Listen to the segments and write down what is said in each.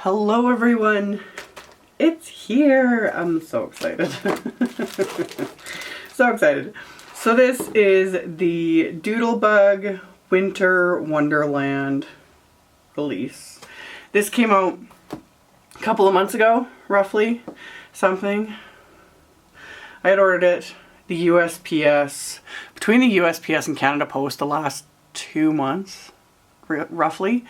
Hello everyone, it's here. I'm so excited. So excited. So this is the Doodlebug Winter Wonderland release. This came out a couple of months ago, roughly, something. I had ordered it, the USPS, between the USPS and Canada Post the last 2 months, roughly.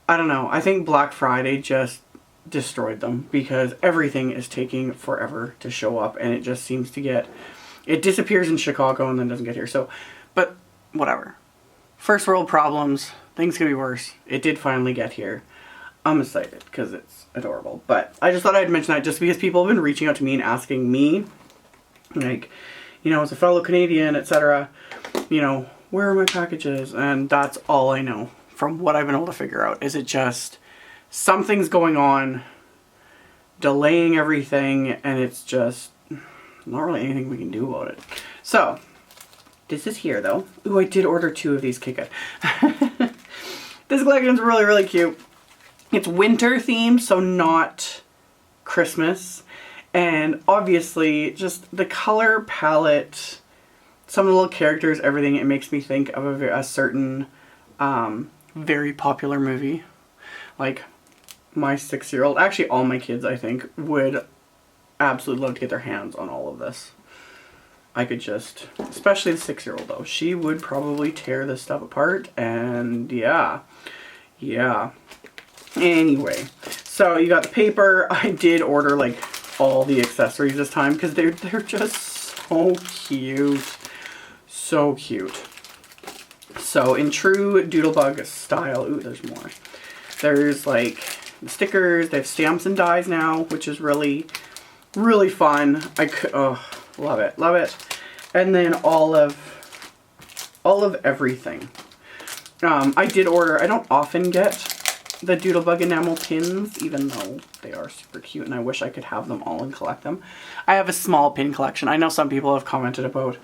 I don't know, I think Black Friday just destroyed them because everything is taking forever to show up and it just seems to get, it disappears in Chicago and then doesn't get here. So, but whatever. First world problems, things could be worse. It did finally get here. I'm excited because it's adorable. But I just thought I'd mention that just because people have been reaching out to me and asking me, like, you know, as a fellow Canadian, etc., you know, where are my packages? And that's all I know from what I've been able to figure out. Is it just something's going on, delaying everything, and it's just not really anything we can do about it. So, this is here though. Ooh, I did order 2 of these Kit Kat. This collection's really, really cute. It's winter themed, so not Christmas. And obviously, just the color palette, some of the little characters, everything, it makes me think of a certain very popular movie. Like, my 6-year-old, actually all my kids, I think, would absolutely love to get their hands on all of this. I could just, especially the 6-year-old though, she would probably tear this stuff apart, and yeah. Anyway, so you got the paper. I did order like all the accessories this time because they're just so cute. So cute. So in true Doodlebug style, ooh, there's more. There's like stickers, they have stamps and dies now, which is really, really fun. Oh, love it, love it. And then all of everything. I did order, I don't often get the Doodlebug enamel pins, even though they are super cute and I wish I could have them all and collect them. I have a small pin collection. I know some people have commented about,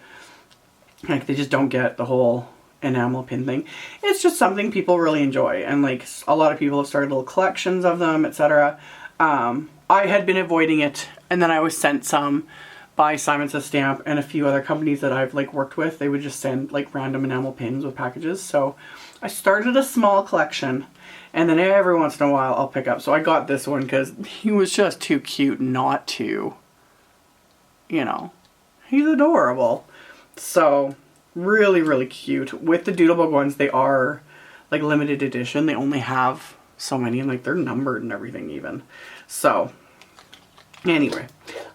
like, they just don't get the whole enamel pin thing. It's just something people really enjoy, and like a lot of people have started little collections of them, etc. I had been avoiding it, and then I was sent some by Simon Says Stamp and a few other companies that I've like worked with. They would just send like random enamel pins with packages, so I started a small collection, and then every once in a while I'll pick up. So I got this one because he was just too cute not to, you know, he's adorable. So really, really cute. With the Doodlebug ones, they are like limited edition. They only have so many, and like they're numbered and everything even. So anyway,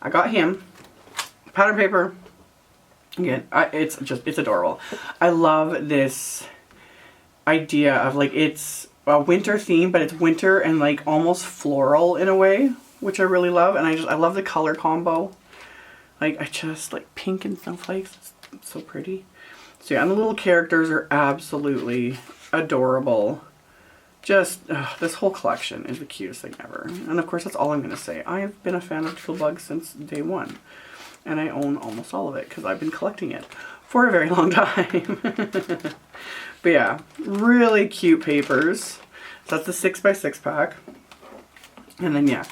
I got him. Pattern paper. Again, it's adorable. I love this idea of like, it's a winter theme, but it's winter and like almost floral in a way, which I really love. And I love the color combo. Like, I just like pink and snowflakes. It's so pretty. So yeah, and the little characters are absolutely adorable. Just, this whole collection is the cutest thing ever. And of course, that's all I'm going to say. I have been a fan of Doodlebug since day one. And I own almost all of it because I've been collecting it for a very long time. But yeah, really cute papers. So that's the 6x6 pack. And then yeah,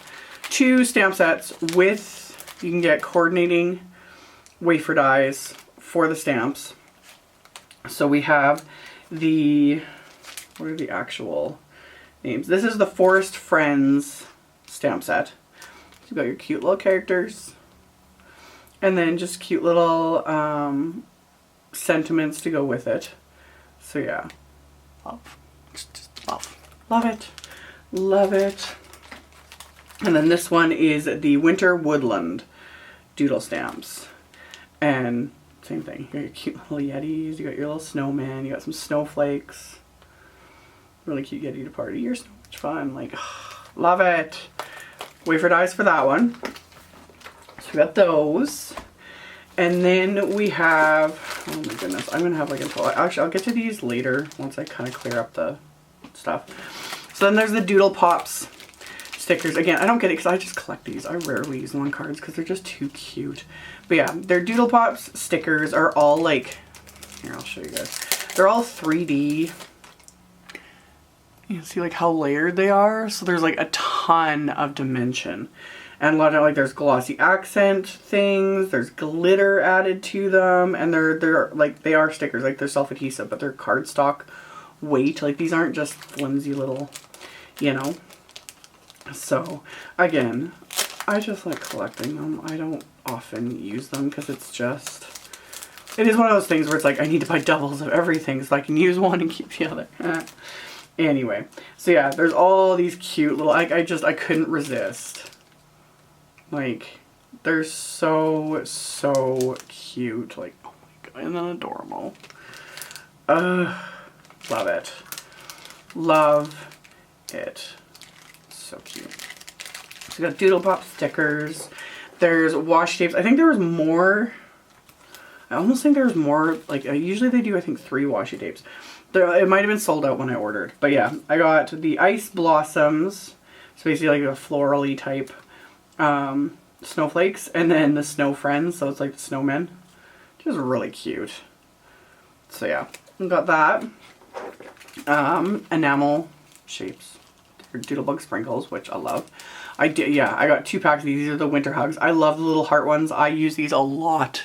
2 stamp sets with, you can get coordinating wafer dies for the stamps. So we have the, what are the actual names? This is the Forest Friends stamp set. You've got your cute little characters. And then just cute little sentiments to go with it. So yeah, love. Just love. Love it. Love it. And then this one is the Winter Woodland doodle stamps. And same thing. You got your cute little Yetis, you got your little snowman, you got some snowflakes. Really cute Yeti to party. You're so much fun. Like, love it. Wafer dies for that one. So we got those. And then we have, oh my goodness, I'm going to have like a, actually I'll get to these later once I kind of clear up the stuff. So then there's the Doodlepops stickers. Again, I don't get it because I just collect these. I rarely use them on cards because they're just too cute. But yeah, their Doodlepops stickers are all like, here, I'll show you guys. They're all 3D. You can see like how layered they are. So there's like a ton ton of dimension. And a lot of, like, there's glossy accent things, there's glitter added to them, and they're like, they are stickers, like they're self-adhesive, but they're cardstock weight. Like, these aren't just flimsy little, you know. So again, I just like collecting them. I don't often use them because it's just, it is one of those things where it's like I need to buy doubles of everything so I can use one and keep the other. Anyway, so yeah, there's all these cute little, I couldn't resist. Like, they're so cute. Like, oh my god, and then adorable. Love it. Love it. So cute. So we got Doodlebop stickers. There's washi tapes. I think there was more. I almost think there was more. Like, usually they do, I think, 3 washi tapes. It might have been sold out when I ordered. But yeah, I got the Ice Blossoms. So basically like a floral-y type snowflakes. And then the Snow Friends. So it's like the snowmen. Which is really cute. So yeah, I got that. Enamel shapes. They're Doodlebug sprinkles, which I love. I got 2 packs of these. These are the winter hugs. I love the little heart ones. I use these a lot.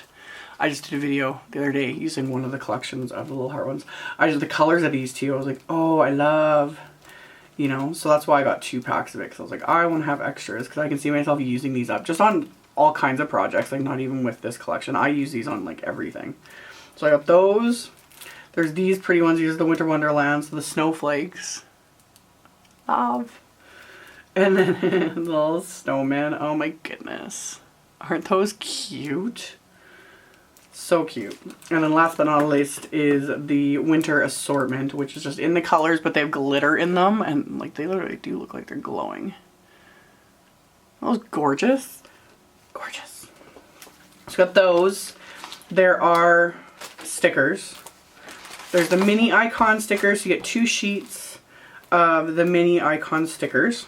I just did a video the other day using one of the collections of the little heart ones. I did the colors of these too. I was like, oh, I love, you know, so that's why I got 2 packs of it. Because I was like, I want to have extras because I can see myself using these up just on all kinds of projects. Like, not even with this collection. I use these on like everything. So I got those. There's these pretty ones. These are the Winter Wonderland, so the Snowflakes. Love. And then the little snowman. Oh my goodness. Aren't those cute? So cute. And then last but not least is the winter assortment, which is just in the colors, but they have glitter in them. And like, they literally do look like they're glowing. Those gorgeous. Gorgeous. So got those. There are stickers. There's the mini icon stickers. You get 2 sheets of the mini icon stickers.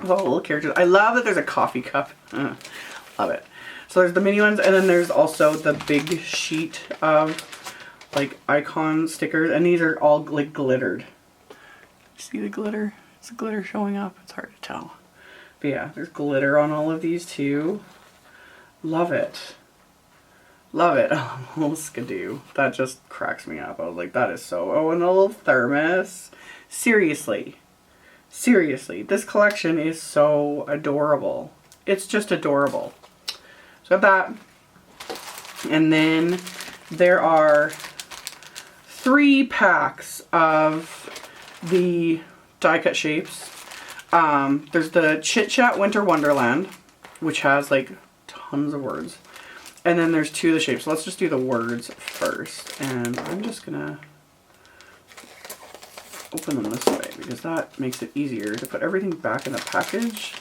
With all the little characters. I love that there's a coffee cup. Love it. So there's the mini ones, and then there's also the big sheet of like icon stickers, and these are all like glittered. See the glitter? Is the glitter showing up? It's hard to tell. But yeah, there's glitter on all of these too. Love it. Love it. Oh, little skidoo. That just cracks me up. I was like, that is so... Oh, and a little thermos. Seriously. Seriously. This collection is so adorable. It's just adorable. So that. And then there are 3 packs of the die cut shapes. There's the Chit Chat Winter Wonderland, which has like tons of words. And then there's 2 of the shapes. So let's just do the words first. And I'm just gonna open them this way because that makes it easier to put everything back in the package.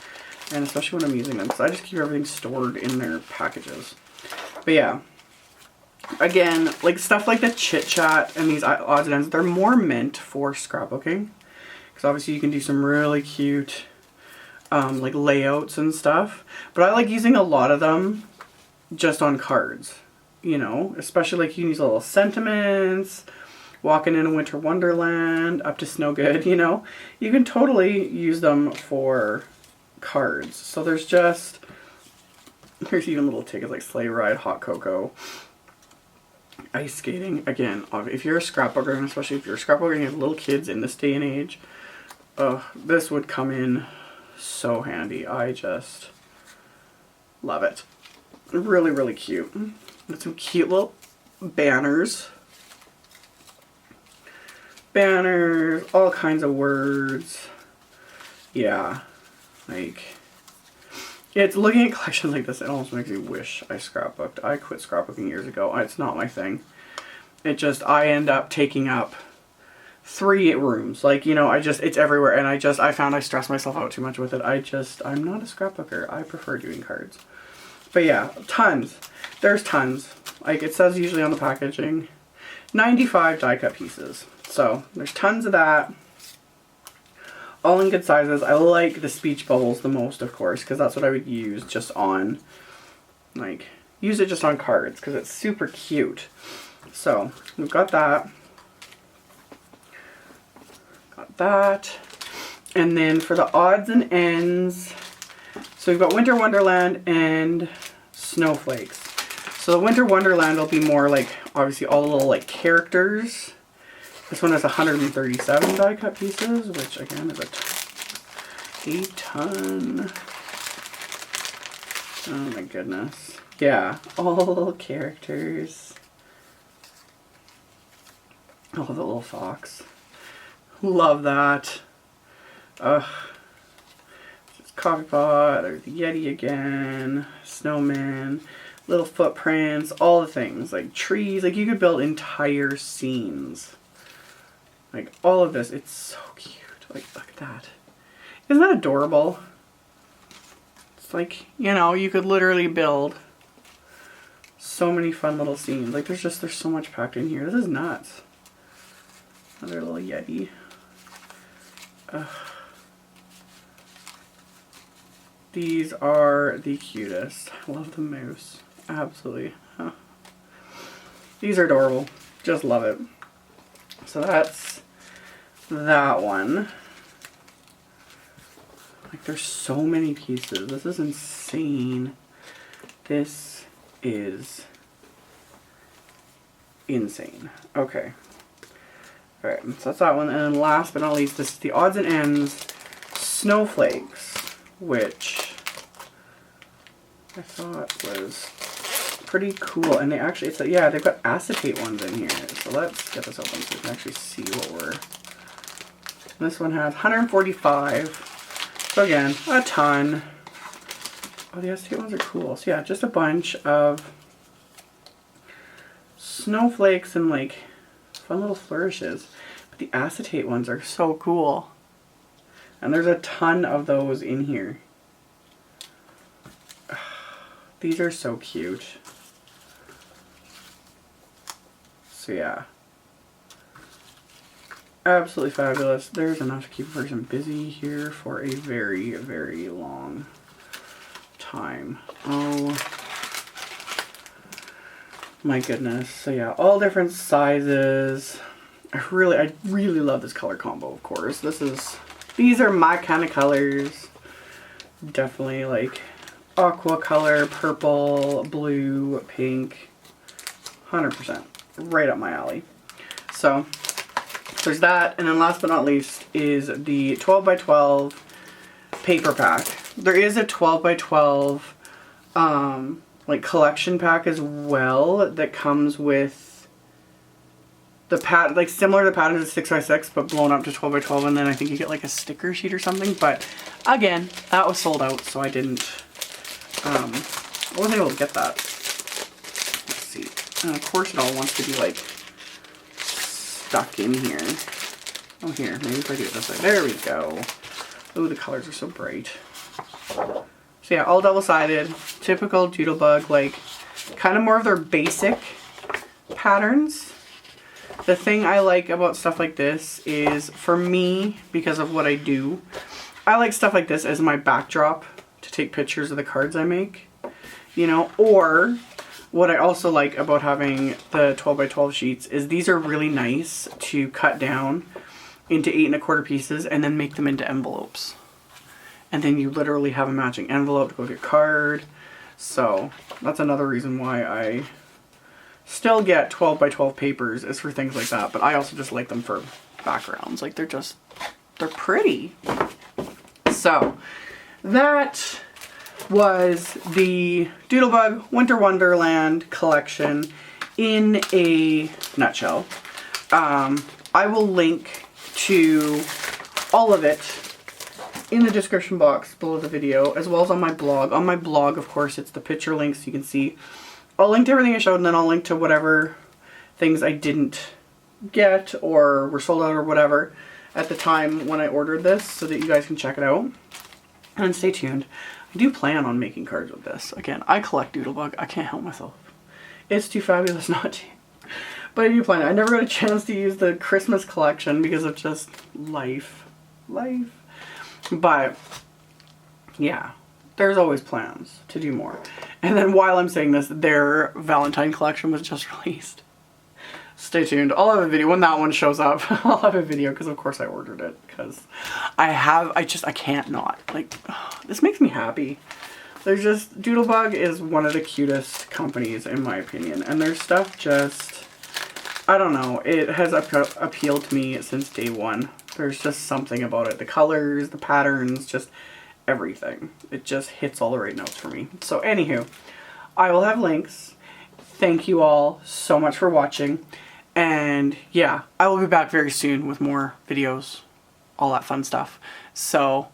And especially when I'm using them, because I just keep everything stored in their packages. But yeah, again, like stuff like the Chit Chat and these odds and ends, they're more meant for scrapbooking. Because obviously you can do some really cute like layouts and stuff. But I like using a lot of them just on cards, you know, especially like you can use little sentiments, walking in a winter wonderland, up to snow good, you know. You can totally use them for cards. So there's even little tickets like sleigh ride, hot cocoa, ice skating. Again, if you're a scrapbooker, and especially if you're a scrapbooker and you have little kids in this day and age, this would come in so handy. I just love it. Really, really cute. Got some cute little banners. Banners, all kinds of words. Yeah. Like, it's looking at collections like this, it almost makes me wish I scrapbooked. I quit scrapbooking years ago. It's not my thing. It just, I end up taking up 3 rooms. Like, you know, it's everywhere. And I found I stress myself out too much with it. I'm not a scrapbooker. I prefer doing cards. But yeah, tons. There's tons. Like, it says usually on the packaging, 95 die cut pieces. So, there's tons of that. All in good sizes. I like the speech bubbles the most, of course, because that's what I would use just on, like, use it just on cards, because it's super cute. So, we've got that. Got that. And then for the odds and ends, so we've got Winter Wonderland and Snowflakes. So the Winter Wonderland will be more like, obviously all the little like characters. This one has 137 die cut pieces, which again is a ton. Oh my goodness. Yeah, all characters. Oh, the little fox. Love that. Ugh. It's Coffee Pot, there's the Yeti again, Snowman, little footprints, all the things, like trees, like you could build entire scenes. Like all of this, it's so cute. Like look at that. Isn't that adorable? It's like, you know, you could literally build so many fun little scenes. Like there's so much packed in here. This is nuts. Another little Yeti. Ugh. These are the cutest. I love the moose. Absolutely. Huh. These are adorable. Just love it. So that's that one. Like there's so many pieces. This is insane. This is insane. Okay. Alright, so that's that one. And then last but not least, this is the odds and ends Snowflakes, which I thought was pretty cool. And they actually, it's yeah, they've got acetate ones in here. So let's get this open so we can actually see what we're... This one has 145. So again, a ton. Oh, the acetate ones are cool. So yeah, just a bunch of snowflakes and like fun little flourishes. But the acetate ones are so cool. And there's a ton of those in here. These are so cute. So yeah. Absolutely fabulous. There's enough to keep a person busy here for a very, very long time. Oh my goodness. So yeah, all different sizes. I really love this color combo, of course. These are my kind of colors. Definitely like aqua color, purple, blue, pink. 100%. Right up my alley. So there's that. And then last but not least is the 12 by 12 paper pack. There is a 12 by 12 like collection pack as well that comes with the pad, like similar to the pattern of 6x6 but blown up to 12 by 12, and then I think you get like a sticker sheet or something. But again, that was sold out, so I wasn't able to get that. Let's see. And of course it all wants to be like stuck in here. Oh, here, maybe if I do it this way. There we go. Oh, the colors are so bright. So yeah, all double-sided, typical Doodlebug, like kind of more of their basic patterns. The thing I like about stuff like this is, for me, because of what I do, I like stuff like this as my backdrop to take pictures of the cards I make, you know. Or what I also like about having the 12 by 12 sheets is these are really nice to cut down into 8 1/4 pieces and then make them into envelopes. And then you literally have a matching envelope to go with your card. So that's another reason why I still get 12 by 12 papers, is for things like that. But I also just like them for backgrounds. Like they're pretty. So that was the Doodlebug Winter Wonderland collection in a nutshell. I will link to all of it in the description box below the video, as well as on my blog. On my blog, of course, it's the picture links you can see. I'll link to everything I showed, and then I'll link to whatever things I didn't get or were sold out or whatever at the time when I ordered this, so that you guys can check it out. And stay tuned. I do plan on making cards with this. Again, I collect Doodlebug. I can't help myself. It's too fabulous not to. But I do plan. I never got a chance to use the Christmas collection because of just life. But yeah, there's always plans to do more. And then while I'm saying this, their Valentine collection was just released. stay tuned. I'll have a video when that one shows up. I'll have a video because of course I ordered it because I can't not. Like, this makes me happy. There's just, Doodlebug is one of the cutest companies in my opinion, and their stuff just, I don't know, it has appealed to me since day one. There's just something about it. The colors, the patterns, just everything. It just hits all the right notes for me. So anywho, I will have links. Thank you all so much for watching. And yeah, I will be back very soon with more videos, all that fun stuff. So,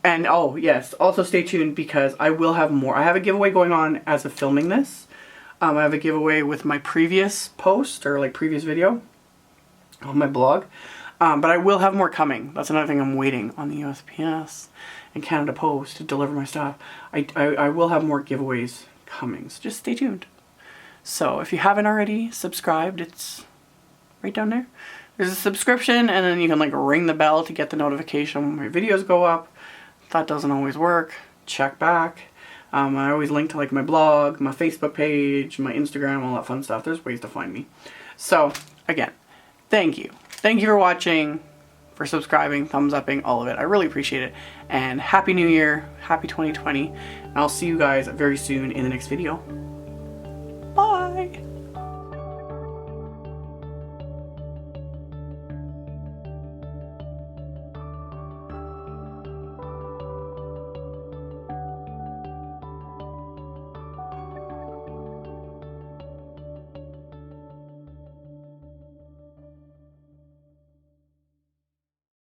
and oh yes, also stay tuned because I will have more. I have a giveaway going on as of filming this. I have a giveaway with my previous post or like previous video on my blog. But I will have more coming. That's another thing I'm waiting on the USPS and Canada Post to deliver my stuff. I will have more giveaways coming, so just stay tuned. So if you haven't already subscribed, it's right down there. There's a subscription, and then you can like ring the bell to get the notification when my videos go up. That doesn't always work. Check back. I always link to like my blog, my Facebook page, my Instagram, all that fun stuff. There's ways to find me. So again, thank you. Thank you for watching, for subscribing, thumbs upping, all of it. I really appreciate it. And Happy New Year, Happy 2020. And I'll see you guys very soon in the next video. Bye!